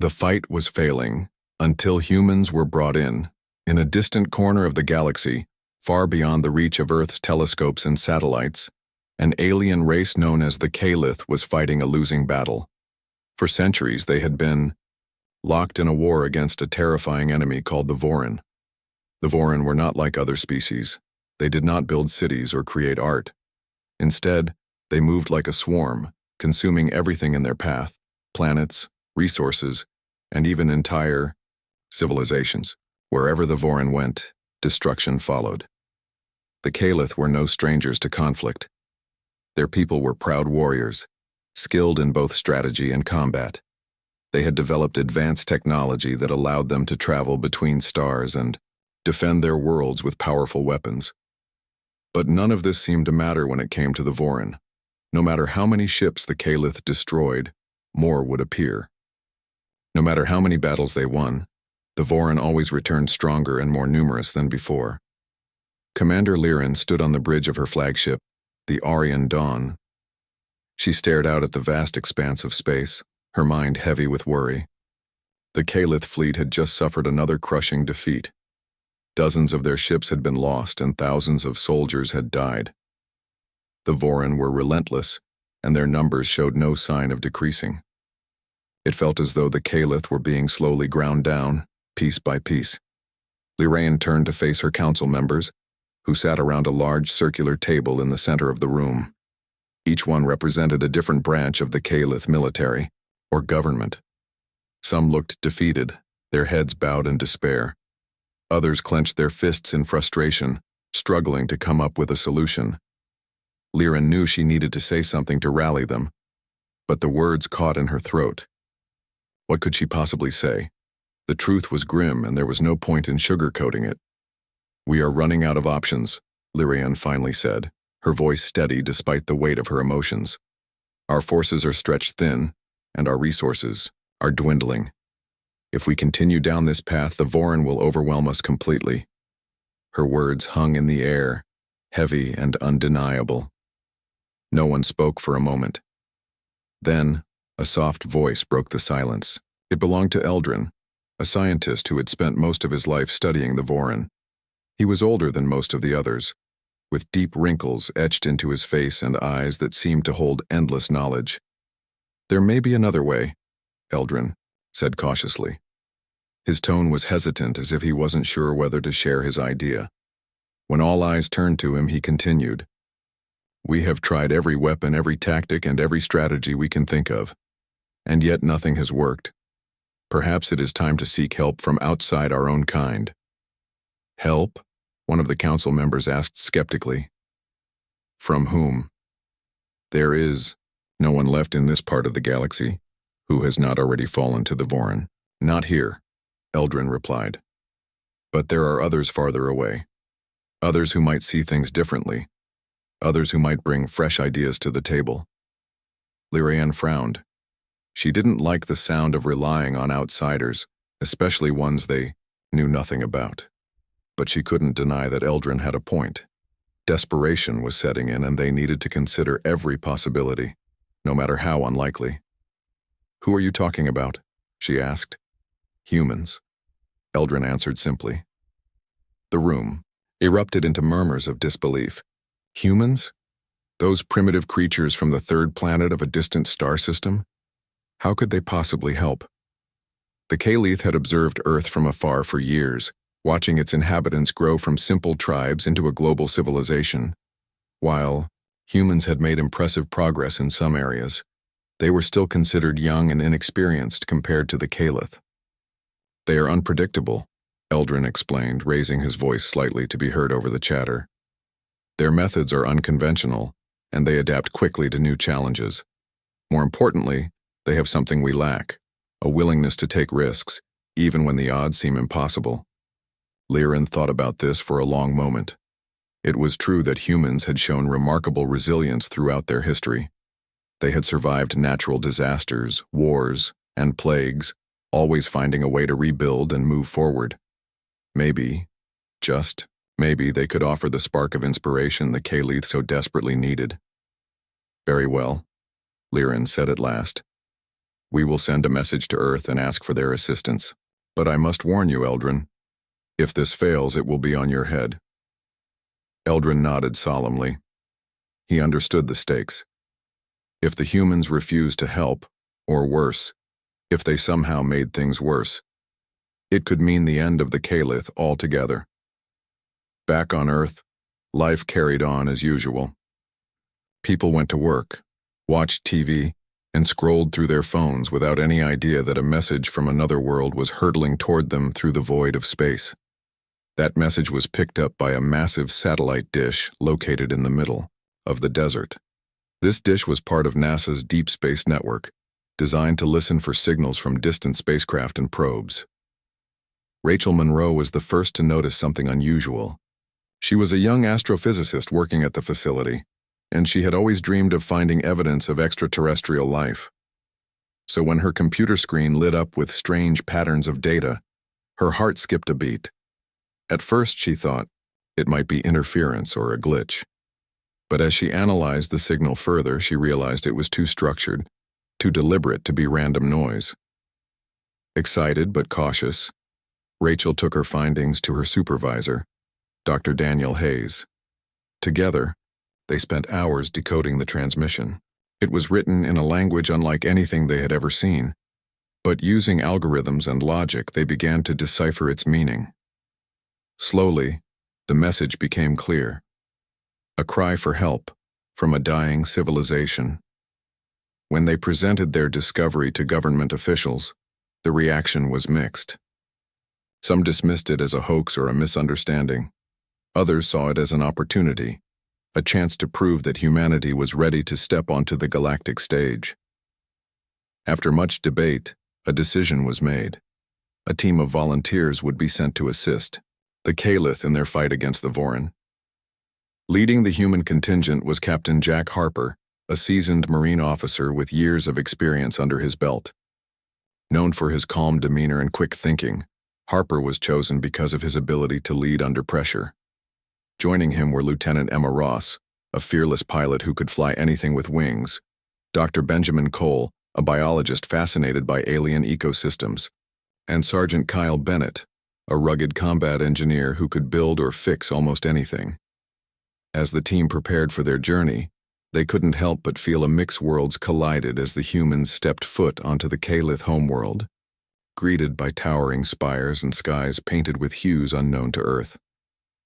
The fight was failing until humans were brought in. In a distant corner of the galaxy, far beyond the reach of Earth's telescopes and satellites, an alien race known as the Kalith was fighting a losing battle. For centuries, they had been locked in a war against a terrifying enemy called the Vorin. The Vorin were not like other species. They did not build cities or create art. Instead, they moved like a swarm, consuming everything in their path: planets, resources, and even entire civilizations. Wherever the Vorin went, destruction followed. The Kalith were no strangers to conflict. Their people were proud warriors, skilled in both strategy and combat. They had developed advanced technology that allowed them to travel between stars and defend their worlds with powerful weapons. But none of this seemed to matter when it came to the Vorin. No matter how many ships the Kalith destroyed, more would appear. No matter how many battles they won, the Vorin always returned stronger and more numerous than before. Commander Liren stood on the bridge of her flagship, the Aryan Dawn. She stared out at the vast expanse of space, her mind heavy with worry. The Kalith fleet had just suffered another crushing defeat. Dozens of their ships had been lost and thousands of soldiers had died. The Vorin were relentless, and their numbers showed no sign of decreasing. It felt as though the Kalith were being slowly ground down, piece by piece. Liren turned to face her council members, who sat around a large circular table in the center of the room. Each one represented a different branch of the Kalith military, or government. Some looked defeated, their heads bowed in despair. Others clenched their fists in frustration, struggling to come up with a solution. Liren knew she needed to say something to rally them, but the words caught in her throat. What could she possibly say? The truth was grim, and there was no point in sugarcoating it. "We are running out of options," Liren finally said, her voice steady despite the weight of her emotions. "Our forces are stretched thin, and our resources are dwindling. If we continue down this path, the Vorin will overwhelm us completely." Her words hung in the air, heavy and undeniable. No one spoke for a moment. Then, a soft voice broke the silence. It belonged to Eldrin, a scientist who had spent most of his life studying the Vorin. He was older than most of the others, with deep wrinkles etched into his face and eyes that seemed to hold endless knowledge. "There may be another way," Eldrin said cautiously. His tone was hesitant, as if he wasn't sure whether to share his idea. When all eyes turned to him, he continued, "We have tried every weapon, every tactic, and every strategy we can think of, and yet nothing has worked. Perhaps it is time to seek help from outside our own kind." "Help?" one of the council members asked skeptically. "From whom?" "There is no one left in this part of the galaxy who has not already fallen to the Vorin." "Not here," Eldrin replied. "But there are others farther away. Others who might see things differently. Others who might bring fresh ideas to the table." Liren frowned. She didn't like the sound of relying on outsiders, especially ones they knew nothing about. But she couldn't deny that Eldrin had a point. Desperation was setting in, and they needed to consider every possibility, no matter how unlikely. "Who are you talking about?" she asked. "Humans," Eldrin answered simply. The room erupted into murmurs of disbelief. Humans? Those primitive creatures from the third planet of a distant star system? How could they possibly help? The Kalith had observed Earth from afar for years, watching its inhabitants grow from simple tribes into a global civilization. While humans had made impressive progress in some areas, they were still considered young and inexperienced compared to the Kalith. "They are unpredictable," Eldrin explained, raising his voice slightly to be heard over the chatter. "Their methods are unconventional, and they adapt quickly to new challenges. More importantly, they have something we lack: a willingness to take risks, even when the odds seem impossible." Liren thought about this for a long moment. It was true that humans had shown remarkable resilience throughout their history. They had survived natural disasters, wars, and plagues, always finding a way to rebuild and move forward. Maybe, just maybe, they could offer the spark of inspiration the Kalith so desperately needed. "Very well," Liren said at last. We will send a message to Earth and ask for their assistance. But I must warn you, Eldrin. If this fails, it will be on your head." Eldrin nodded solemnly. He understood the stakes. If the humans refused to help, or worse, if they somehow made things worse, it could mean the end of the Calith altogether. Back on Earth, life carried on as usual. People went to work, watched TV, and scrolled through their phones without any idea that a message from another world was hurtling toward them through the void of space. That message was picked up by a massive satellite dish located in the middle of the desert. This dish was part of NASA's Deep Space Network, designed to listen for signals from distant spacecraft and probes. Rachel Monroe was the first to notice something unusual. She was a young astrophysicist working at the facility, and she had always dreamed of finding evidence of extraterrestrial life. So when her computer screen lit up with strange patterns of data, her heart skipped a beat. At first she thought it might be interference or a glitch. But as she analyzed the signal further, she realized it was too structured, too deliberate to be random noise. Excited but cautious, Rachel took her findings to her supervisor, Dr. Daniel Hayes. Together, they spent hours decoding the transmission. It was written in a language unlike anything they had ever seen, but using algorithms and logic, they began to decipher its meaning. Slowly, the message became clear. A cry for help from a dying civilization. When they presented their discovery to government officials, the reaction was mixed. Some dismissed it as a hoax or a misunderstanding. Others saw it as an opportunity, a chance to prove that humanity was ready to step onto the galactic stage. After much debate, a decision was made. A team of volunteers would be sent to assist the Calith in their fight against the Vorin. Leading the human contingent was Captain Jack Harper, a seasoned Marine officer with years of experience under his belt. Known for his calm demeanor and quick thinking, Harper was chosen because of his ability to lead under pressure. Joining him were Lieutenant Emma Ross, a fearless pilot who could fly anything with wings, Dr. Benjamin Cole, a biologist fascinated by alien ecosystems, and Sergeant Kyle Bennett, a rugged combat engineer who could build or fix almost anything. As the team prepared for their journey, they couldn't help but feel a mix worlds collided as the humans stepped foot onto the Calith homeworld, greeted by towering spires and skies painted with hues unknown to Earth.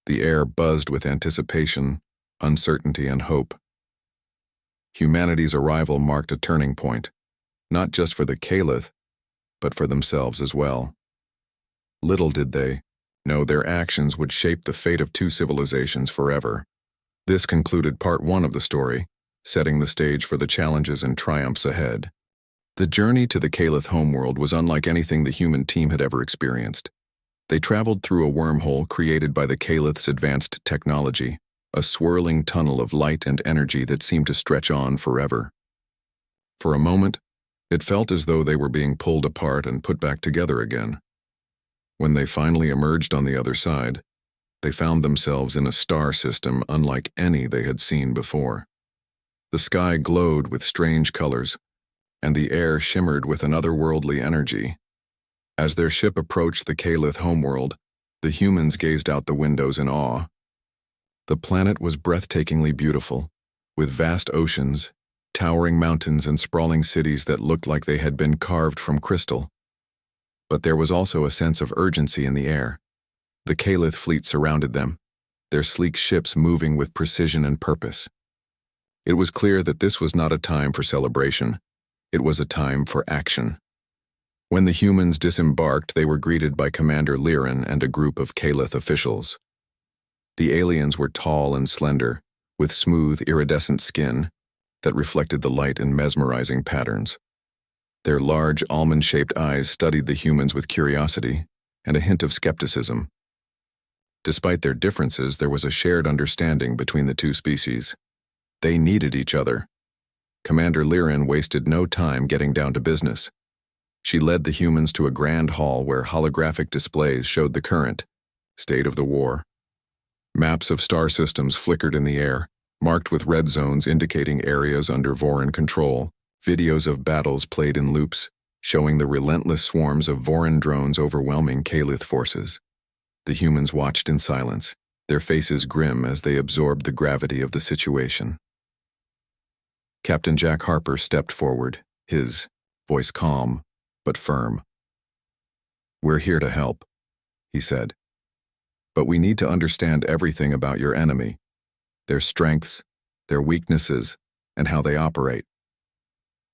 The air buzzed with anticipation, uncertainty, and hope. Humanity's arrival marked a turning point, not just for the Calith, but for themselves as well. Little did they know their actions would shape the fate of two civilizations forever. This concluded part 1 of the story, setting the stage for the challenges and triumphs ahead. The journey to the Calith homeworld was unlike anything the human team had ever experienced. They traveled through a wormhole created by the Calith's advanced technology, a swirling tunnel of light and energy that seemed to stretch on forever. For a moment, it felt as though they were being pulled apart and put back together again. When they finally emerged on the other side, they found themselves in a star system unlike any they had seen before. The sky glowed with strange colors, and the air shimmered with an otherworldly energy. As their ship approached the Calith homeworld, the humans gazed out the windows in awe. The planet was breathtakingly beautiful, with vast oceans, towering mountains, and sprawling cities that looked like they had been carved from crystal. But there was also a sense of urgency in the air. The Calith fleet surrounded them, their sleek ships moving with precision and purpose. It was clear that this was not a time for celebration. It was a time for action. When the humans disembarked, they were greeted by Commander Liren and a group of Calith officials. The aliens were tall and slender, with smooth, iridescent skin that reflected the light in mesmerizing patterns. Their large, almond-shaped eyes studied the humans with curiosity and a hint of skepticism. Despite their differences, there was a shared understanding between the two species. They needed each other. Commander Liren wasted no time getting down to business. She led the humans to a grand hall where holographic displays showed the current state of the war. Maps of star systems flickered in the air, marked with red zones indicating areas under Vorin control. Videos of battles played in loops, showing the relentless swarms of Voran drones overwhelming Kalith forces. The humans watched in silence, their faces grim as they absorbed the gravity of the situation. Captain Jack Harper stepped forward, his voice calm but firm. "We're here to help," he said. "But we need to understand everything about your enemy, their strengths, their weaknesses, and how they operate."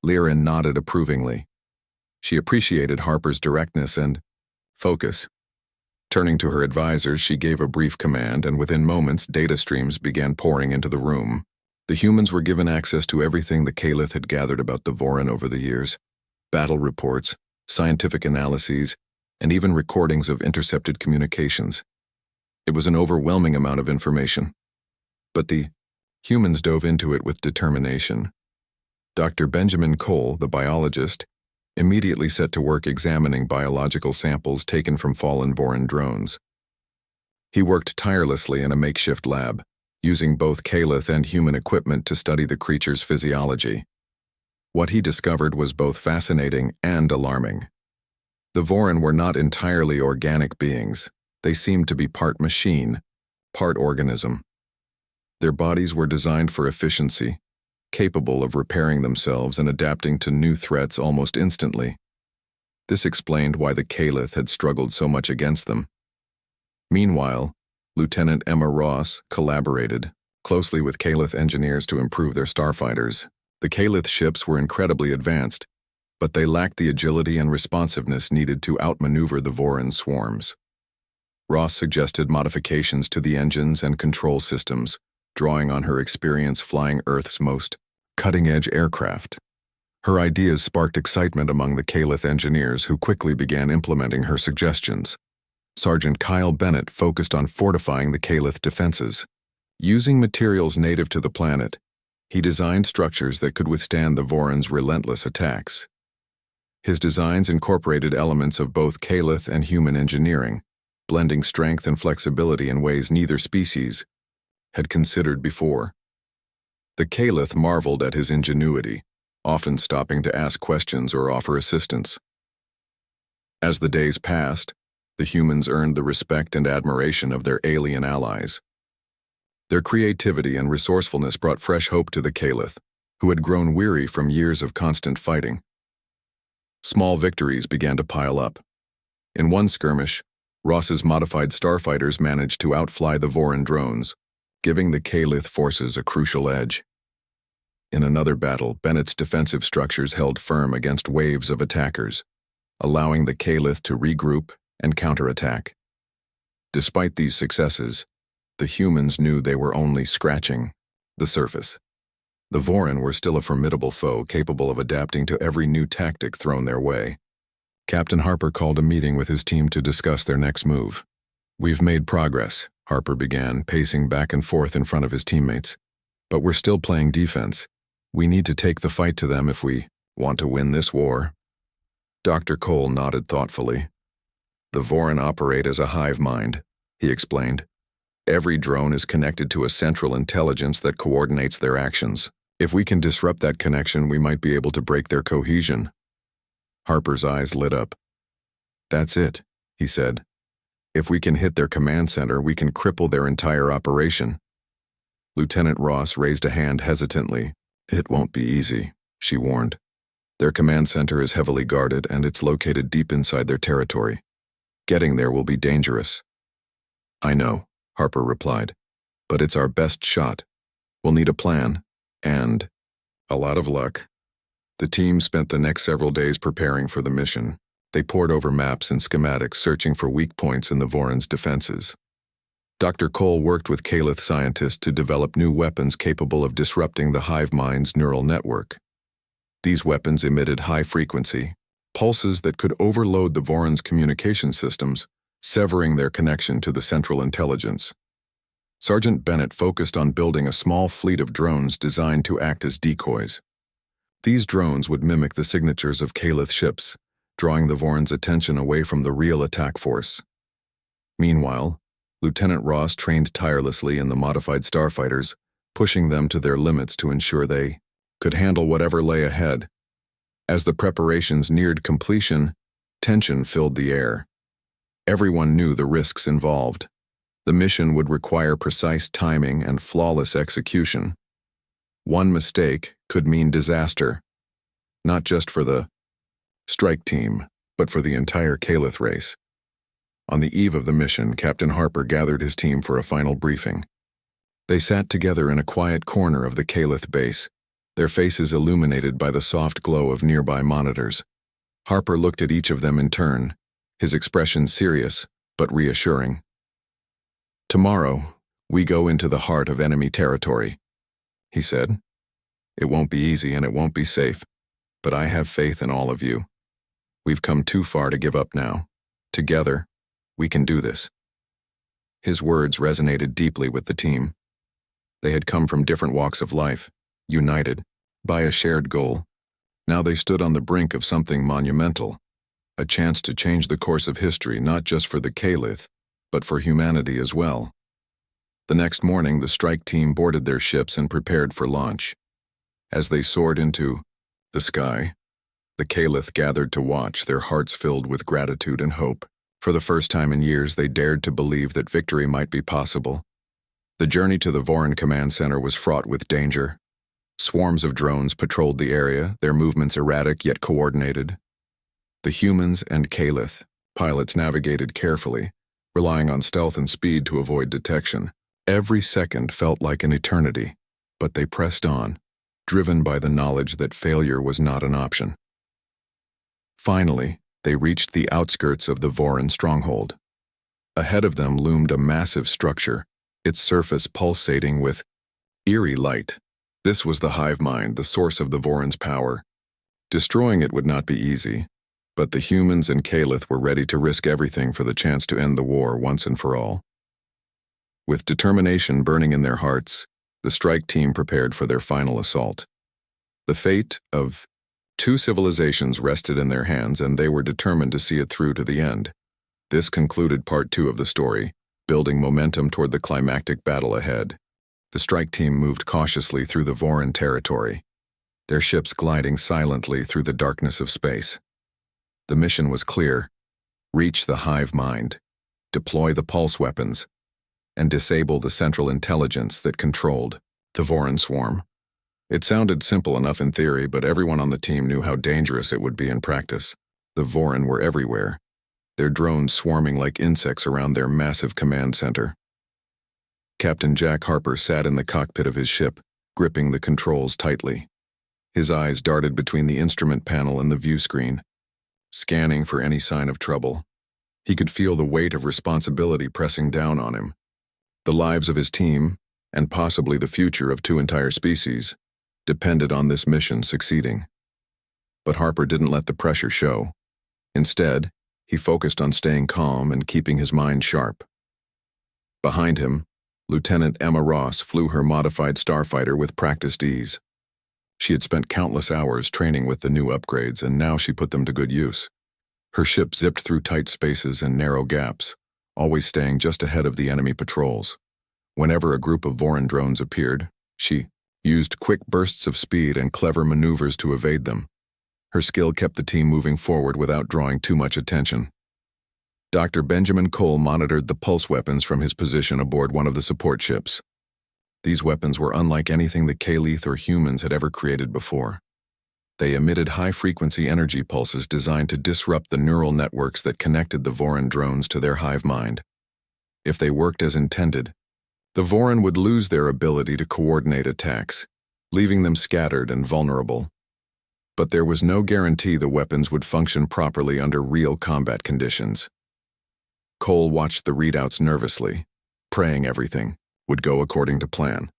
Lyran nodded approvingly. She appreciated Harper's directness and focus. Turning to her advisors, she gave a brief command, and within moments, data streams began pouring into the room. The humans were given access to everything the Kalith had gathered about the Voran over the years: battle reports, scientific analyses, and even recordings of intercepted communications. It was an overwhelming amount of information. But the humans dove into it with determination. Dr. Benjamin Cole, the biologist, immediately set to work examining biological samples taken from fallen Voran drones. He worked tirelessly in a makeshift lab, using both Kalith and human equipment to study the creature's physiology. What he discovered was both fascinating and alarming. The Voran were not entirely organic beings. They seemed to be part machine, part organism. Their bodies were designed for efficiency, capable of repairing themselves and adapting to new threats almost instantly. This explained why the Kalith had struggled so much against them. Meanwhile, Lieutenant Emma Ross collaborated closely with Kalith engineers to improve their starfighters. The Kalith ships were incredibly advanced, but they lacked the agility and responsiveness needed to outmaneuver the Voran swarms. Ross suggested modifications to the engines and control systems, drawing on her experience flying Earth's most cutting-edge aircraft. Her ideas sparked excitement among the Kalith engineers, who quickly began implementing her suggestions. Sergeant Kyle Bennett focused on fortifying the Kalith defenses. Using materials native to the planet, he designed structures that could withstand the Voran's relentless attacks. His designs incorporated elements of both Kalith and human engineering, blending strength and flexibility in ways neither species had considered before. The Kalith marveled at his ingenuity, often stopping to ask questions or offer assistance. As the days passed, the humans earned the respect and admiration of their alien allies. Their creativity and resourcefulness brought fresh hope to the Kalith, who had grown weary from years of constant fighting. Small victories began to pile up. In one skirmish, Ross's modified starfighters managed to outfly the Voran drones, giving the Kalith forces a crucial edge. In another battle, Bennett's defensive structures held firm against waves of attackers, allowing the Kalith to regroup and counterattack. Despite these successes, the humans knew they were only scratching the surface. The Voran were still a formidable foe, capable of adapting to every new tactic thrown their way. Captain Harper called a meeting with his team to discuss their next move. "We've made progress," Harper began, pacing back and forth in front of his teammates. "But we're still playing defense. We need to take the fight to them if we want to win this war." Dr. Cole nodded thoughtfully. "The Voran operate as a hive mind," he explained. "Every drone is connected to a central intelligence that coordinates their actions. If we can disrupt that connection, we might be able to break their cohesion." Harper's eyes lit up. "That's it," he said. "If we can hit their command center, we can cripple their entire operation." Lieutenant Ross raised a hand hesitantly. "It won't be easy," she warned. "Their command center is heavily guarded, and it's located deep inside their territory. Getting there will be dangerous." "I know," Harper replied, "but it's our best shot. We'll need a plan, and a lot of luck." The team spent the next several days preparing for the mission. They pored over maps and schematics, searching for weak points in the Voran's defenses. Dr. Cole worked with Kalith scientists to develop new weapons capable of disrupting the hive mind's neural network. These weapons emitted high-frequency pulses that could overload the Voran's communication systems, severing their connection to the central intelligence. Sergeant Bennett focused on building a small fleet of drones designed to act as decoys. These drones would mimic the signatures of Kalith ships, drawing the Voran's attention away from the real attack force. Meanwhile, Lieutenant Ross trained tirelessly in the modified starfighters, pushing them to their limits to ensure they could handle whatever lay ahead. As the preparations neared completion, tension filled the air. Everyone knew the risks involved. The mission would require precise timing and flawless execution. One mistake could mean disaster, not just for the strike team, but for the entire Calith race. On the eve of the mission, Captain Harper gathered his team for a final briefing. They sat together in a quiet corner of the Calith base, their faces illuminated by the soft glow of nearby monitors. Harper looked at each of them in turn, his expression serious but reassuring. "Tomorrow, we go into the heart of enemy territory," he said. "It won't be easy and it won't be safe, but I have faith in all of you. We've come too far to give up now. Together, we can do this." His words resonated deeply with the team. They had come from different walks of life, united by a shared goal. Now they stood on the brink of something monumental, a chance to change the course of history not just for the Calith, but for humanity as well. The next morning, the strike team boarded their ships and prepared for launch. As they soared into the sky, the Calith gathered to watch, their hearts filled with gratitude and hope. For the first time in years, they dared to believe that victory might be possible. The journey to the Voron Command Center was fraught with danger. Swarms of drones patrolled the area, their movements erratic yet coordinated. The humans and Calith pilots navigated carefully, relying on stealth and speed to avoid detection. Every second felt like an eternity, but they pressed on, driven by the knowledge that failure was not an option. Finally, they reached the outskirts of the Voron stronghold. Ahead of them loomed a massive structure, its surface pulsating with eerie light. This was the hive mind, the source of the Voron's power. Destroying it would not be easy, but the humans and Calith were ready to risk everything for the chance to end the war once and for all. With determination burning in their hearts, the strike team prepared for their final assault. The fate of two civilizations rested in their hands, and they were determined to see it through to the end. This concluded part 2 of the story, building momentum toward the climactic battle ahead. The strike team moved cautiously through the Voron territory, their ships gliding silently through the darkness of space. The mission was clear: reach the hive mind, deploy the pulse weapons, and disable the central intelligence that controlled the Voron swarm. It sounded simple enough in theory, but everyone on the team knew how dangerous it would be in practice. The Voron were everywhere, their drones swarming like insects around their massive command center. Captain Jack Harper sat in the cockpit of his ship, gripping the controls tightly. His eyes darted between the instrument panel and the view screen, scanning for any sign of trouble. He could feel the weight of responsibility pressing down on him. The lives of his team, and possibly the future of 2 entire species, depended on this mission succeeding. But Harper didn't let the pressure show. Instead, he focused on staying calm and keeping his mind sharp. Behind him, Lieutenant Emma Ross flew her modified starfighter with practiced ease. She had spent countless hours training with the new upgrades, and now she put them to good use. Her ship zipped through tight spaces and narrow gaps, always staying just ahead of the enemy patrols. Whenever a group of Voron drones appeared, she used quick bursts of speed and clever maneuvers to evade them. Her skill kept the team moving forward without drawing too much attention. Dr. Benjamin Cole monitored the pulse weapons from his position aboard one of the support ships. These weapons were unlike anything the Calith or humans had ever created before. They emitted high-frequency energy pulses designed to disrupt the neural networks that connected the Voron drones to their hive mind. If they worked as intended, the Voron would lose their ability to coordinate attacks, leaving them scattered and vulnerable. But there was no guarantee the weapons would function properly under real combat conditions. Cole watched the readouts nervously, praying everything would go according to plan.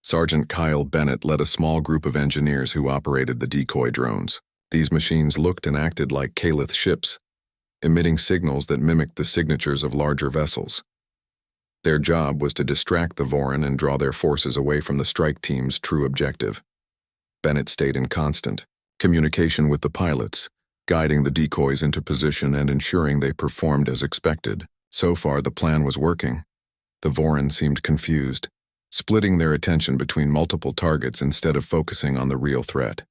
Sergeant Kyle Bennett led a small group of engineers who operated the decoy drones. These machines looked and acted like Calith ships, emitting signals that mimicked the signatures of larger vessels. Their job was to distract the Voron and draw their forces away from the strike team's true objective. Bennett stayed in constant communication with the pilots, guiding the decoys into position and ensuring they performed as expected. So far, the plan was working. The Voron seemed confused, splitting their attention between multiple targets instead of focusing on the real threat.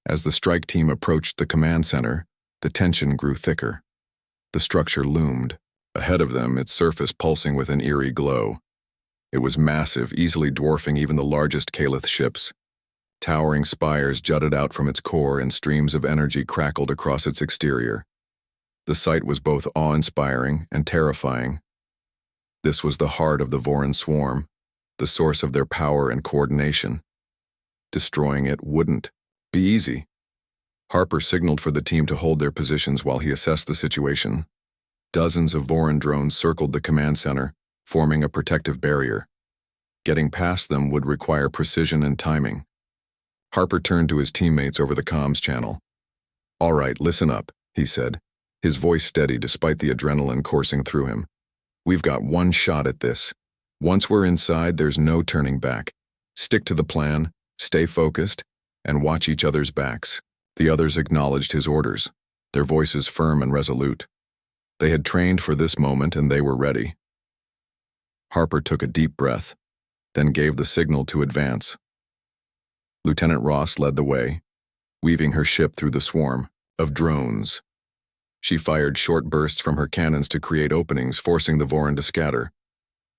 As the strike team approached the command center, the tension grew thicker. The structure loomed. Ahead of them, its surface pulsing with an eerie glow. It was massive, easily dwarfing even the largest Calith ships. Towering spires jutted out from its core and streams of energy crackled across its exterior. The sight was both awe-inspiring and terrifying. This was the heart of the Voran swarm, the source of their power and coordination. Destroying it wouldn't be easy. Harper signaled for the team to hold their positions while he assessed the situation. Dozens of Voran drones circled the command center, forming a protective barrier. Getting past them would require precision and timing. Harper turned to his teammates over the comms channel. "All right, listen up," he said, his voice steady despite the adrenaline coursing through him. "We've got one shot at this. Once we're inside, there's no turning back. Stick to the plan, stay focused, and watch each other's backs." The others acknowledged his orders, their voices firm and resolute. They had trained for this moment and they were ready. Harper took a deep breath, then gave the signal to advance. Lieutenant Ross led the way, weaving her ship through the swarm of drones. She fired short bursts from her cannons to create openings, forcing the Voran to scatter.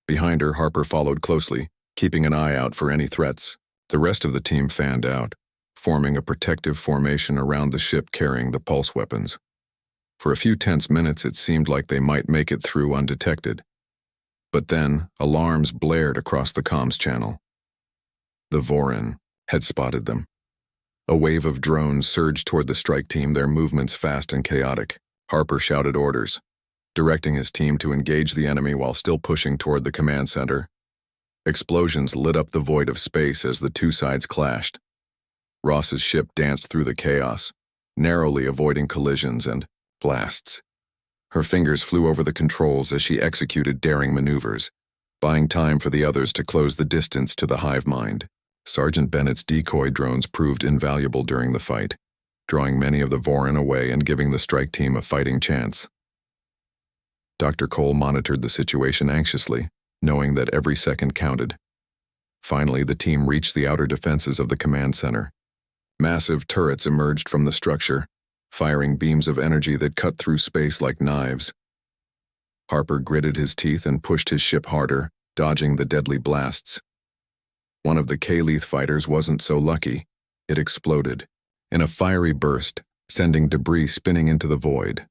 Behind her, Harper followed closely, keeping an eye out for any threats. The rest of the team fanned out, forming a protective formation around the ship carrying the pulse weapons. For a few tense minutes, it seemed like they might make it through undetected. But then, alarms blared across the comms channel. The Voran had spotted them. A wave of drones surged toward the strike team, their movements fast and chaotic. Harper shouted orders, directing his team to engage the enemy while still pushing toward the command center. Explosions lit up the void of space as the two sides clashed. Ross's ship danced through the chaos, narrowly avoiding collisions and blasts. Her fingers flew over the controls as she executed daring maneuvers, buying time for the others to close the distance to the hive mind. Sergeant Bennett's decoy drones proved invaluable during the fight, drawing many of the Voran away and giving the strike team a fighting chance. Dr. Cole monitored the situation anxiously, knowing that every second counted. Finally, the team reached the outer defenses of the command center. Massive turrets emerged from the structure, firing beams of energy that cut through space like knives. Harper gritted his teeth and pushed his ship harder, dodging the deadly blasts. One of the Calith fighters wasn't so lucky. It exploded in a fiery burst, sending debris spinning into the void.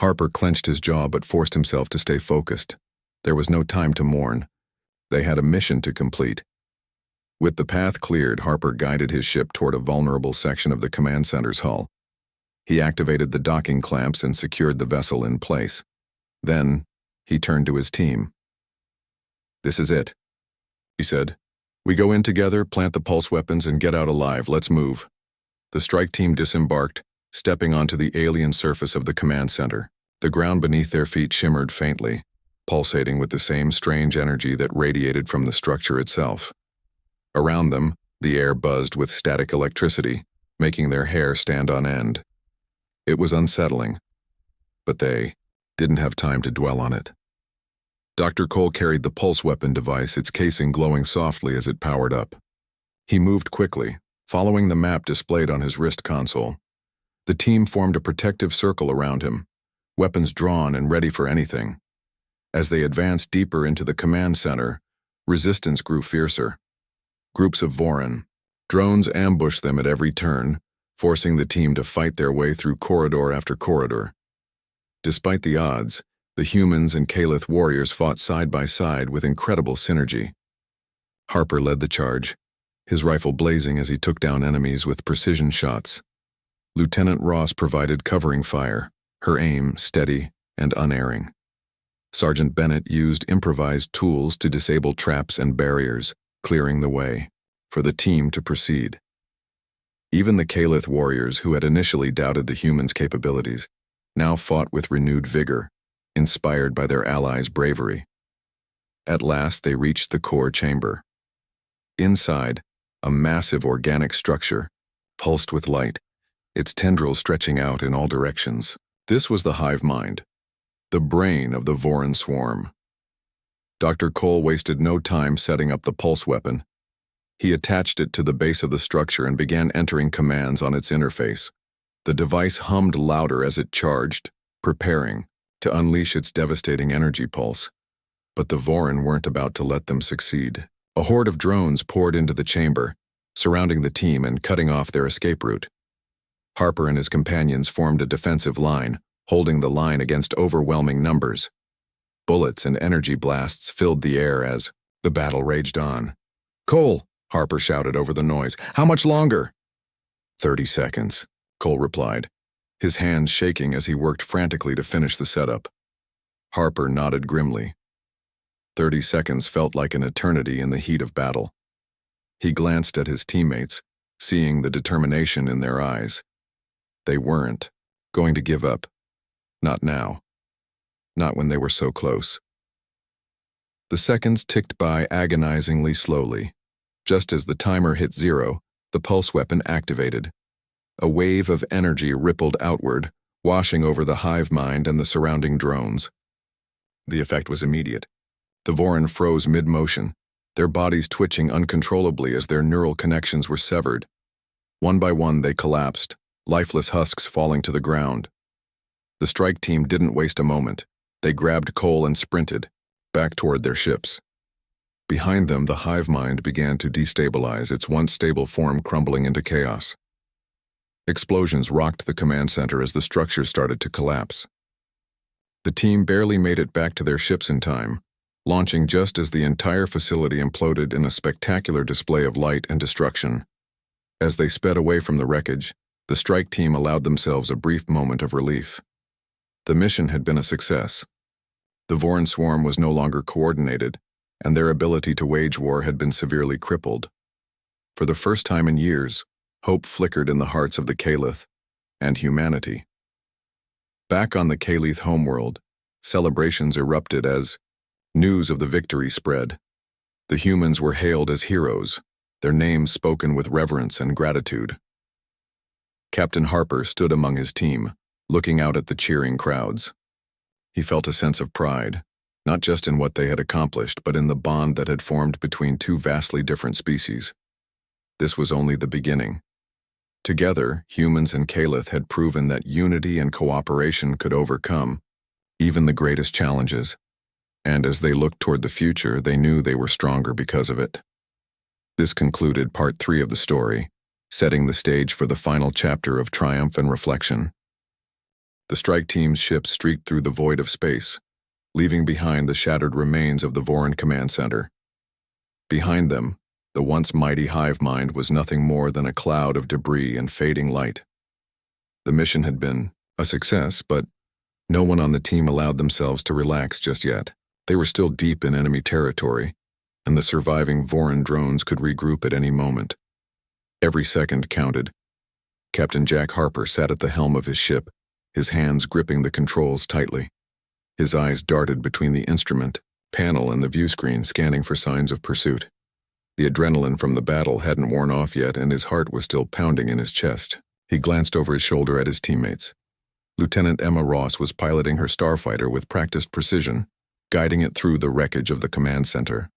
Harper clenched his jaw but forced himself to stay focused. There was no time to mourn. They had a mission to complete. With the path cleared, Harper guided his ship toward a vulnerable section of the command center's hull. He activated the docking clamps and secured the vessel in place. Then, he turned to his team. "This is it," he said. "We go in together, plant the pulse weapons, and get out alive. Let's move." The strike team disembarked, stepping onto the alien surface of the command center. The ground beneath their feet shimmered faintly, pulsating with the same strange energy that radiated from the structure itself. Around them, the air buzzed with static electricity, making their hair stand on end. It was unsettling, but they didn't have time to dwell on it. Dr. Cole carried the pulse weapon device, its casing glowing softly as it powered up. He moved quickly, following the map displayed on his wrist console. The team formed a protective circle around him, weapons drawn and ready for anything. As they advanced deeper into the command center, resistance grew fiercer. Groups of Voran drones ambushed them at every turn, forcing the team to fight their way through corridor after corridor. Despite the odds, the humans and Calith warriors fought side by side with incredible synergy. Harper led the charge, his rifle blazing as he took down enemies with precision shots. Lieutenant Ross provided covering fire, her aim steady and unerring. Sergeant Bennett used improvised tools to disable traps and barriers, clearing the way for the team to proceed. Even the Calith warriors, who had initially doubted the humans' capabilities, now fought with renewed vigor, inspired by their allies' bravery. At last, they reached the core chamber. Inside, a massive organic structure, pulsed with light, its tendrils stretching out in all directions. This was the hive mind, the brain of the Voran swarm. Dr. Cole wasted no time setting up the pulse weapon. He attached it to the base of the structure and began entering commands on its interface. The device hummed louder as it charged, preparing to unleash its devastating energy pulse. But the Vorin weren't about to let them succeed. A horde of drones poured into the chamber, surrounding the team and cutting off their escape route. Harper and his companions formed a defensive line, holding the line against overwhelming numbers. Bullets and energy blasts filled the air as the battle raged on. "Cole," Harper shouted over the noise, "how much longer?" 30 seconds, Cole replied, his hands shaking as he worked frantically to finish the setup. Harper nodded grimly. 30 seconds felt like an eternity in the heat of battle. He glanced at his teammates, seeing the determination in their eyes. They weren't going to give up. Not now. Not when they were so close. The seconds ticked by agonizingly slowly. Just as the timer hit 0, the pulse weapon activated. A wave of energy rippled outward, washing over the hive mind and the surrounding drones. The effect was immediate. The Vorin froze mid-motion, their bodies twitching uncontrollably as their neural connections were severed. One by one they collapsed, lifeless husks falling to the ground. The strike team didn't waste a moment. They grabbed Cole and sprinted, back toward their ships. Behind them, the hive mind began to destabilize, its once stable form crumbling into chaos. Explosions rocked the command center as the structure started to collapse. The team barely made it back to their ships in time, launching just as the entire facility imploded in a spectacular display of light and destruction. As they sped away from the wreckage, the strike team allowed themselves a brief moment of relief. The mission had been a success. The Vorin swarm was no longer coordinated, and their ability to wage war had been severely crippled. For the first time in years, hope flickered in the hearts of the Kalith and humanity. Back on the Kalith homeworld, celebrations erupted as news of the victory spread. The humans were hailed as heroes, their names spoken with reverence and gratitude. Captain Harper stood among his team, looking out at the cheering crowds. He felt a sense of pride, not just in what they had accomplished, but in the bond that had formed between two vastly different species. This was only the beginning. Together, humans and Kalith had proven that unity and cooperation could overcome even the greatest challenges, and as they looked toward the future, they knew they were stronger because of it. This concluded Part 3 of the story, setting the stage for the final chapter of triumph and reflection. The strike team's ship streaked through the void of space, leaving behind the shattered remains of the Vorin command center. Behind them, the once mighty hive mind was nothing more than a cloud of debris and fading light. The mission had been a success, but no one on the team allowed themselves to relax just yet. They were still deep in enemy territory, and the surviving Vorin drones could regroup at any moment. Every second counted. Captain Jack Harper sat at the helm of his ship, his hands gripping the controls tightly. His eyes darted between the instrument panel and the view screen, scanning for signs of pursuit. The adrenaline from the battle hadn't worn off yet, and his heart was still pounding in his chest. He glanced over his shoulder at his teammates. Lieutenant Emma Ross was piloting her starfighter with practiced precision, guiding it through the wreckage of the command center.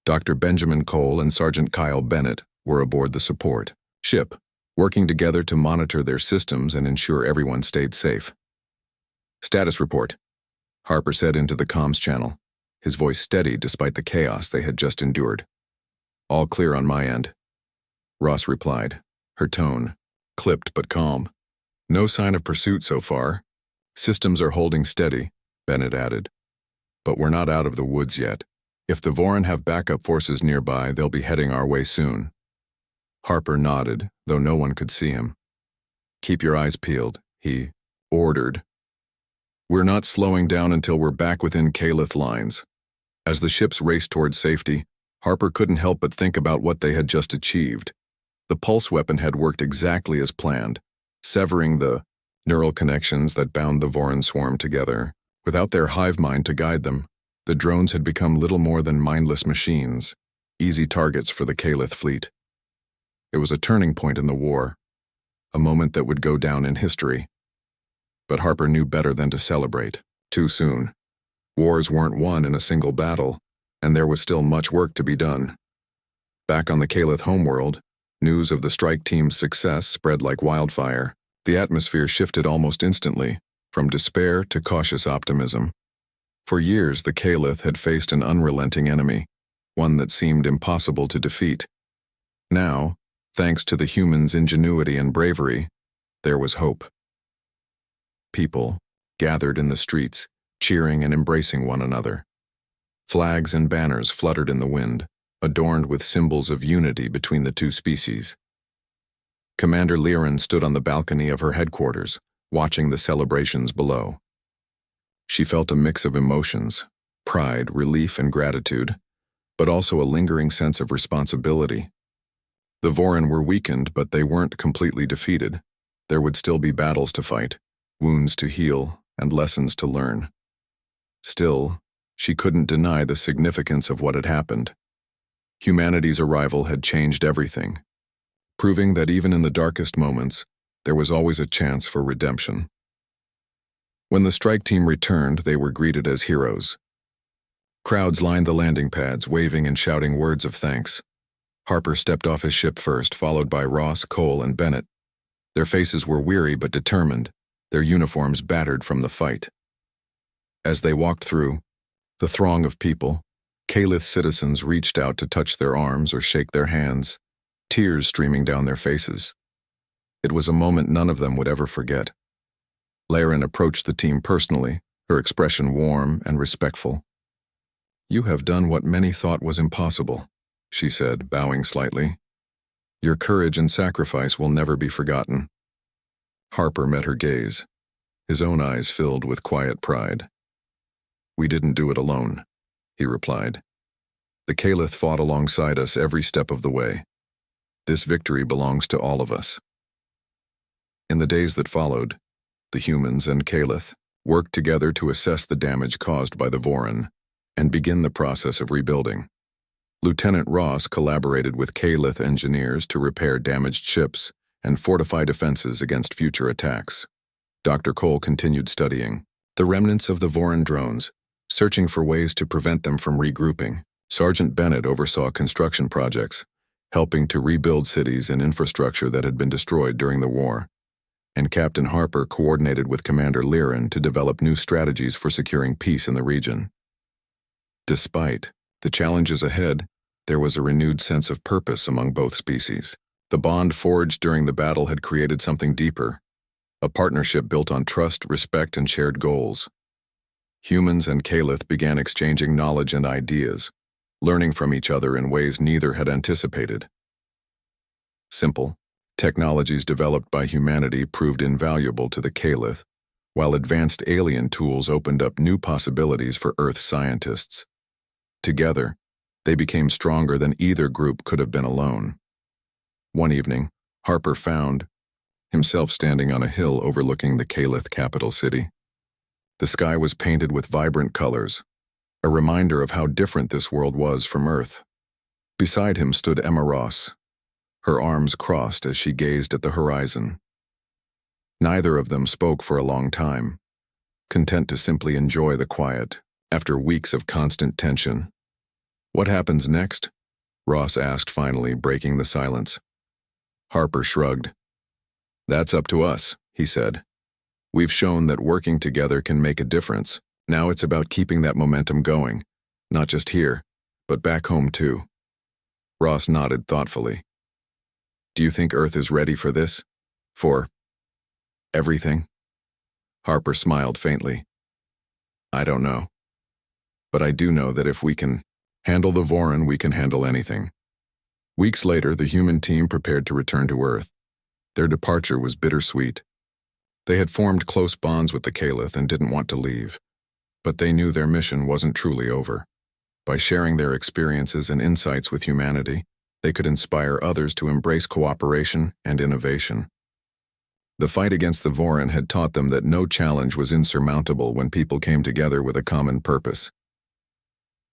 Dr. Benjamin Cole and Sergeant Kyle Bennett were aboard the support ship, working together to monitor their systems and ensure everyone stayed safe. "Status report," Harper said into the comms channel, his voice steady despite the chaos they had just endured. "All clear on my end," Ross replied, her tone clipped but calm. "No sign of pursuit so far. Systems are holding steady," Bennett added. "But we're not out of the woods yet. If the Vorin have backup forces nearby, they'll be heading our way soon." Harper nodded, though no one could see him. "Keep your eyes peeled," he ordered. "We're not slowing down until we're back within Kalith lines." As the ships raced toward safety, Harper couldn't help but think about what they had just achieved. The pulse weapon had worked exactly as planned, severing the neural connections that bound the Vorin swarm together. Without their hive mind to guide them, the drones had become little more than mindless machines, easy targets for the Kalith fleet. It was a turning point in the war, a moment that would go down in history. But Harper knew better than to celebrate too soon. Wars weren't won in a single battle, and there was still much work to be done. Back on the Calith homeworld, news of the strike team's success spread like wildfire. The atmosphere shifted almost instantly, from despair to cautious optimism. For years, the Calith had faced an unrelenting enemy, one that seemed impossible to defeat. Now, thanks to the humans' ingenuity and bravery, there was hope. People gathered in the streets, cheering and embracing one another. Flags and banners fluttered in the wind, adorned with symbols of unity between the two species. Commander Liren stood on the balcony of her headquarters, watching the celebrations below. She felt a mix of emotions, pride, relief, and gratitude, but also a lingering sense of responsibility. The Vorin were weakened, but they weren't completely defeated. There would still be battles to fight, wounds to heal, and lessons to learn. Still, she couldn't deny the significance of what had happened. Humanity's arrival had changed everything, proving that even in the darkest moments, there was always a chance for redemption. When the strike team returned, they were greeted as heroes. Crowds lined the landing pads, waving and shouting words of thanks. Harper stepped off his ship first, followed by Ross, Cole, and Bennett. Their faces were weary but determined, their uniforms battered from the fight. As they walked through the throng of people, Calith citizens reached out to touch their arms or shake their hands, tears streaming down their faces. It was a moment none of them would ever forget. Liren approached the team personally, her expression warm and respectful. "You have done what many thought was impossible," she said, bowing slightly. "Your courage and sacrifice will never be forgotten." Harper met her gaze, his own eyes filled with quiet pride. "We didn't do it alone," he replied. "The Calith fought alongside us every step of the way. This victory belongs to all of us." In the days that followed, the humans and Calith worked together to assess the damage caused by the Vorin and begin the process of rebuilding. Lieutenant Ross collaborated with Calith engineers to repair damaged ships and fortify defenses against future attacks. Dr. Cole continued studying the remnants of the Vorin drones, searching for ways to prevent them from regrouping. Sergeant Bennett oversaw construction projects, helping to rebuild cities and infrastructure that had been destroyed during the war. And Captain Harper coordinated with Commander Liren to develop new strategies for securing peace in the region. Despite the challenges ahead, there was a renewed sense of purpose among both species. The bond forged during the battle had created something deeper, a partnership built on trust, respect, and shared goals. Humans and Calith began exchanging knowledge and ideas, learning from each other in ways neither had anticipated. Simple technologies developed by humanity proved invaluable to the Calith, while advanced alien tools opened up new possibilities for Earth scientists. Together, they became stronger than either group could have been alone. One evening, Harper found himself standing on a hill overlooking the Calith capital city. The sky was painted with vibrant colors, a reminder of how different this world was from Earth. Beside him stood Emma Ross, her arms crossed as she gazed at the horizon. Neither of them spoke for a long time, content to simply enjoy the quiet after weeks of constant tension. "What happens next?" Ross asked, finally breaking the silence. Harper shrugged. "That's up to us," he said. "We've shown that working together can make a difference. Now it's about keeping that momentum going, not just here, but back home too." Ross nodded thoughtfully. "Do you think Earth is ready for this? For everything?" Harper smiled faintly. "I don't know. But I do know that if we can handle the Vorin, we can handle anything." Weeks later, the human team prepared to return to Earth. Their departure was bittersweet. They had formed close bonds with the Calith and didn't want to leave, but they knew their mission wasn't truly over. By sharing their experiences and insights with humanity, they could inspire others to embrace cooperation and innovation. The fight against the Vorin had taught them that no challenge was insurmountable when people came together with a common purpose.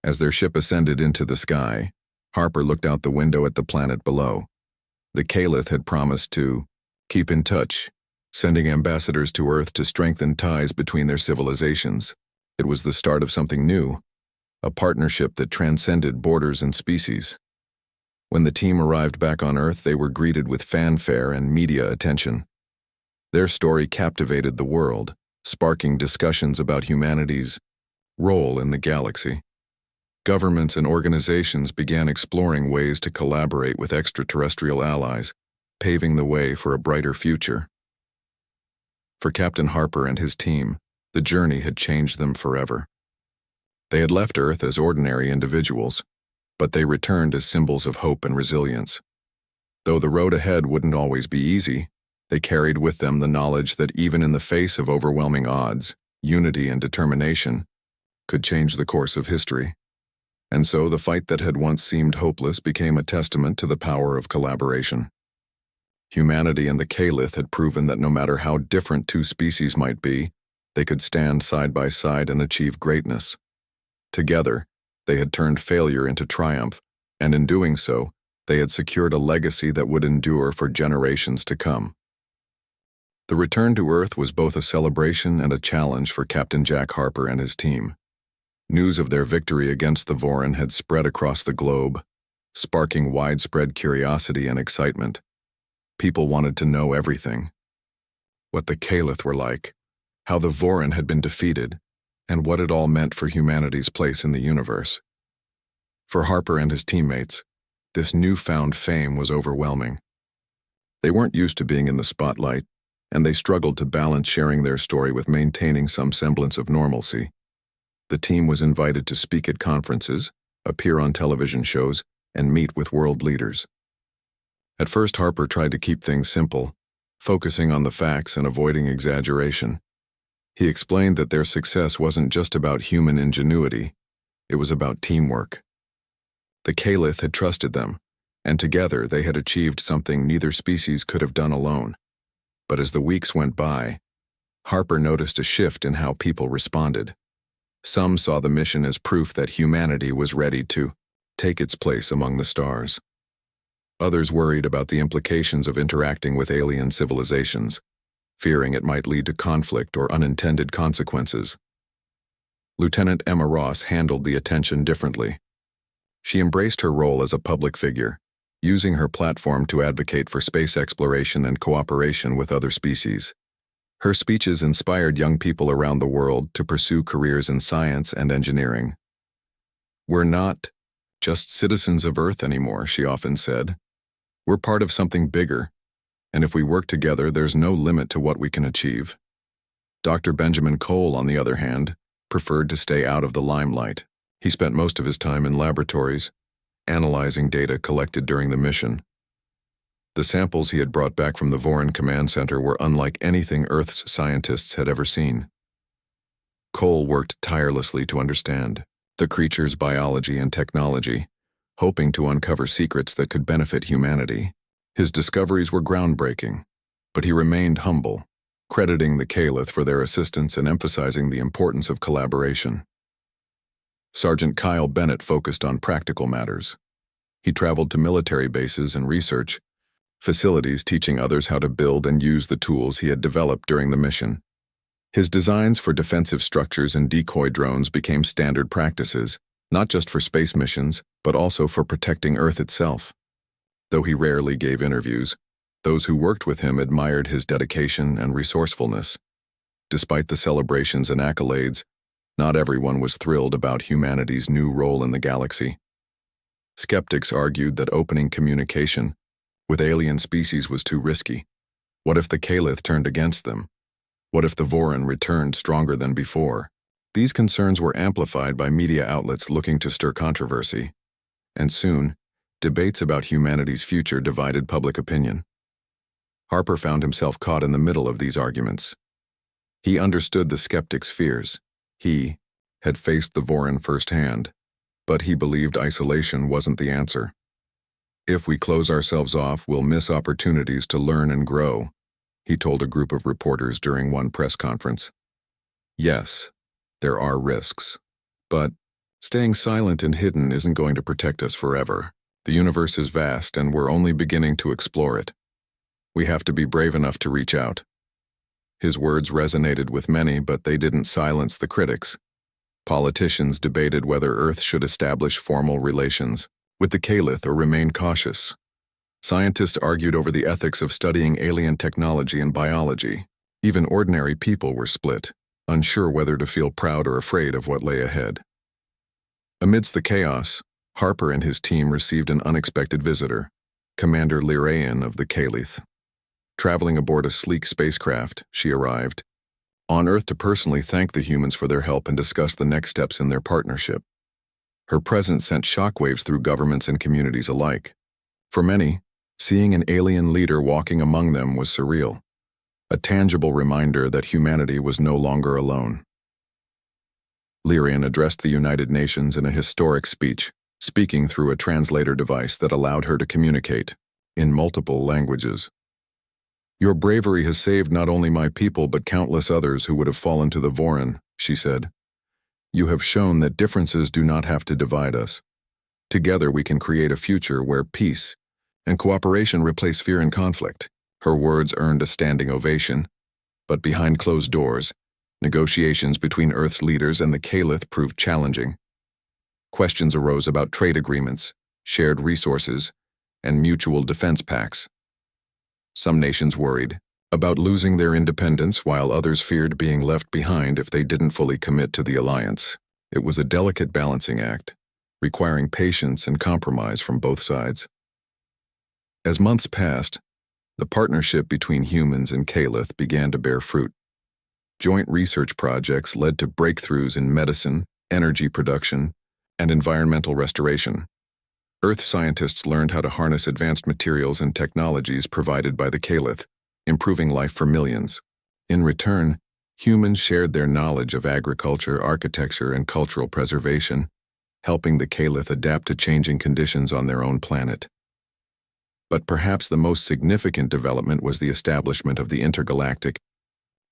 As their ship ascended into the sky, Harper looked out the window at the planet below. The Calith had promised to keep in touch, sending ambassadors to Earth to strengthen ties between their civilizations. It was the start of something new, a partnership that transcended borders and species. When the team arrived back on Earth, they were greeted with fanfare and media attention. Their story captivated the world, sparking discussions about humanity's role in the galaxy. Governments and organizations began exploring ways to collaborate with extraterrestrial allies, paving the way for a brighter future. For Captain Harper and his team, the journey had changed them forever. They had left Earth as ordinary individuals, but they returned as symbols of hope and resilience. Though the road ahead wouldn't always be easy, they carried with them the knowledge that even in the face of overwhelming odds, unity and determination could change the course of history. And so the fight that had once seemed hopeless became a testament to the power of collaboration. Humanity and the Caliph had proven that no matter how different two species might be, they could stand side by side and achieve greatness. Together, they had turned failure into triumph, and in doing so, they had secured a legacy that would endure for generations to come. The return to Earth was both a celebration and a challenge for Captain Jack Harper and his team. News of their victory against the Voran had spread across the globe, sparking widespread curiosity and excitement. People wanted to know everything. What the Caliph were like, how the Voran had been defeated, and what it all meant for humanity's place in the universe. For Harper and his teammates, this newfound fame was overwhelming. They weren't used to being in the spotlight, and they struggled to balance sharing their story with maintaining some semblance of normalcy. The team was invited to speak at conferences, appear on television shows, and meet with world leaders. At first, Harper tried to keep things simple, focusing on the facts and avoiding exaggeration. He explained that their success wasn't just about human ingenuity, it was about teamwork. The Caliph had trusted them, and together they had achieved something neither species could have done alone. But as the weeks went by, Harper noticed a shift in how people responded. Some saw the mission as proof that humanity was ready to take its place among the stars. Others worried about the implications of interacting with alien civilizations, fearing it might lead to conflict or unintended consequences. Lieutenant Emma Ross handled the attention differently. She embraced her role as a public figure, using her platform to advocate for space exploration and cooperation with other species. Her speeches inspired young people around the world to pursue careers in science and engineering. "We're not just citizens of Earth anymore," she often said. "We're part of something bigger, and if we work together, there's no limit to what we can achieve." Dr. Benjamin Cole, on the other hand, preferred to stay out of the limelight. He spent most of his time in laboratories, analyzing data collected during the mission. The samples he had brought back from the Voran Command Center were unlike anything Earth's scientists had ever seen. Cole worked tirelessly to understand the creature's biology and technology, hoping to uncover secrets that could benefit humanity. His discoveries were groundbreaking, but he remained humble, crediting the Caliph for their assistance and emphasizing the importance of collaboration. Sergeant Kyle Bennett focused on practical matters. He traveled to military bases and research facilities, teaching others how to build and use the tools he had developed during the mission. His designs for defensive structures and decoy drones became standard practices, not just for space missions, but also for protecting Earth itself. Though he rarely gave interviews, those who worked with him admired his dedication and resourcefulness. Despite the celebrations and accolades, not everyone was thrilled about humanity's new role in the galaxy. Skeptics argued that opening communication with alien species was too risky. What if the Caliph turned against them? What if the Voran returned stronger than before? These concerns were amplified by media outlets looking to stir controversy. And soon, debates about humanity's future divided public opinion. Harper found himself caught in the middle of these arguments. He understood the skeptics' fears. He had faced the Voran firsthand, but he believed isolation wasn't the answer. "If we close ourselves off, we'll miss opportunities to learn and grow," he told a group of reporters during one press conference. Yes, there are risks, but staying silent and hidden isn't going to protect us forever. The universe is vast, and we're only beginning to explore it. We have to be brave enough to reach out. His words resonated with many, but they didn't silence the critics. Politicians debated whether Earth should establish formal relations, with the Caliph or remain cautious. Scientists argued over the ethics of studying alien technology and biology. Even ordinary people were split, unsure whether to feel proud or afraid of what lay ahead. Amidst the chaos, Harper and his team received an unexpected visitor, Commander Lyraean of the Caliph. Traveling aboard a sleek spacecraft, she arrived on Earth to personally thank the humans for their help and discuss the next steps in their partnership. Her presence sent shockwaves through governments and communities alike. For many, seeing an alien leader walking among them was surreal, a tangible reminder that humanity was no longer alone. Lyraean addressed the United Nations in a historic speech, speaking through a translator device that allowed her to communicate in multiple languages. "Your bravery has saved not only my people but countless others who would have fallen to the Vorin," she said. "You have shown that differences do not have to divide us. Together we can create a future where peace and cooperation replace fear and conflict." Her words earned a standing ovation, but behind closed doors, negotiations between Earth's leaders and the Caliph proved challenging. Questions arose about trade agreements, shared resources, and mutual defense pacts. Some nations worried about losing their independence while others feared being left behind if they didn't fully commit to the alliance. It was a delicate balancing act, requiring patience and compromise from both sides. As months passed, the partnership between humans and Caliph began to bear fruit. Joint research projects led to breakthroughs in medicine, energy production, and environmental restoration. Earth scientists learned how to harness advanced materials and technologies provided by the Caliph, improving life for millions. In return, humans shared their knowledge of agriculture, architecture, and cultural preservation, helping the Caliph adapt to changing conditions on their own planet. But perhaps the most significant development was the establishment of the Intergalactic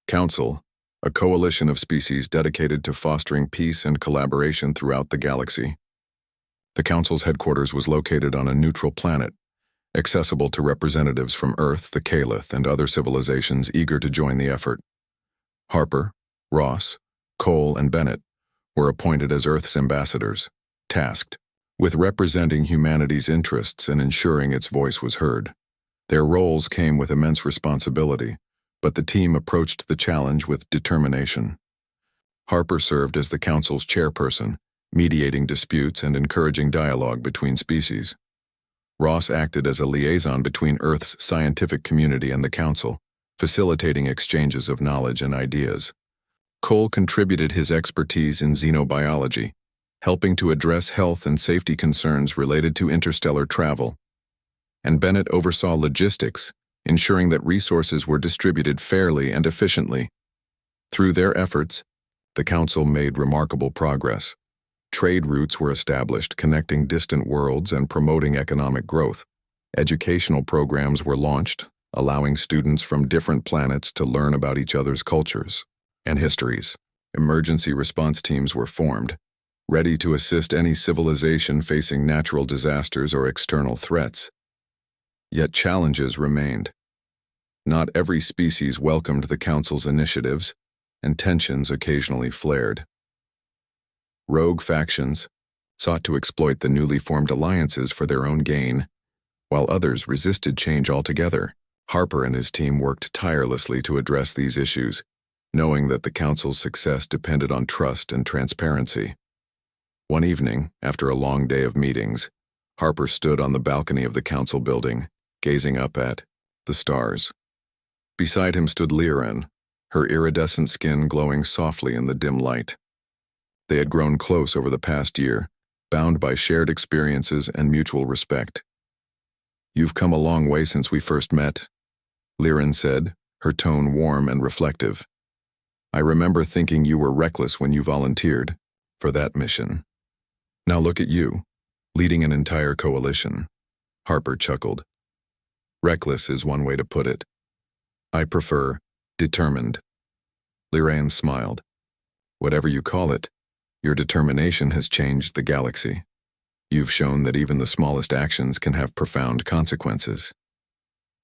Council, a coalition of species dedicated to fostering peace and collaboration throughout the galaxy. The Council's headquarters was located on a neutral planet, accessible to representatives from Earth, the Caliph, and other civilizations eager to join the effort. Harper, Ross, Cole, and Bennett were appointed as Earth's ambassadors, tasked with representing humanity's interests and ensuring its voice was heard. Their roles came with immense responsibility, but the team approached the challenge with determination. Harper served as the Council's chairperson, mediating disputes and encouraging dialogue between species. Ross acted as a liaison between Earth's scientific community and the Council, facilitating exchanges of knowledge and ideas. Cole contributed his expertise in xenobiology, helping to address health and safety concerns related to interstellar travel. And Bennett oversaw logistics, ensuring that resources were distributed fairly and efficiently. Through their efforts, the Council made remarkable progress. Trade routes were established, connecting distant worlds and promoting economic growth. Educational programs were launched, allowing students from different planets to learn about each other's cultures and histories. Emergency response teams were formed, ready to assist any civilization facing natural disasters or external threats. Yet challenges remained. Not every species welcomed the Council's initiatives, and tensions occasionally flared. Rogue factions sought to exploit the newly formed alliances for their own gain, while others resisted change altogether. Harper and his team worked tirelessly to address these issues, knowing that the Council's success depended on trust and transparency. One evening, after a long day of meetings, Harper stood on the balcony of the Council building, gazing up at the stars. Beside him stood Lyraean, her iridescent skin glowing softly in the dim light. They had grown close over the past year, bound by shared experiences and mutual respect. "You've come a long way since we first met," Lyraean said, her tone warm and reflective. "I remember thinking you were reckless when you volunteered for that mission. Now look at you, leading an entire coalition." Harper chuckled. "Reckless is one way to put it. I prefer determined." Lyraean smiled. "Whatever you call it, your determination has changed the galaxy. You've shown that even the smallest actions can have profound consequences."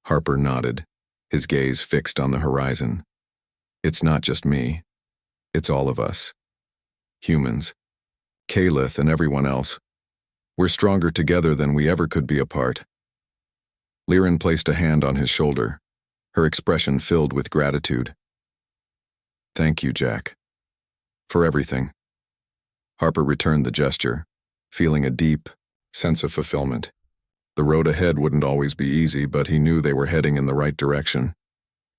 Harper nodded, his gaze fixed on the horizon. "It's not just me. It's all of us. Humans, Caliph, and everyone else. We're stronger together than we ever could be apart. Liren placed a hand on his shoulder, her expression filled with gratitude. Thank you, Jack. For everything. Harper returned the gesture, feeling a deep sense of fulfillment. The road ahead wouldn't always be easy, but he knew they were heading in the right direction.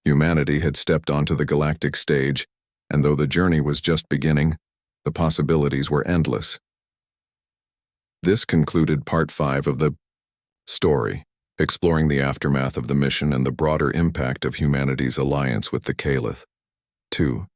Humanity had stepped onto the galactic stage, and though the journey was just beginning, the possibilities were endless. This concluded Part 5 of the story, exploring the aftermath of the mission and the broader impact of humanity's alliance with the Caliph. 2.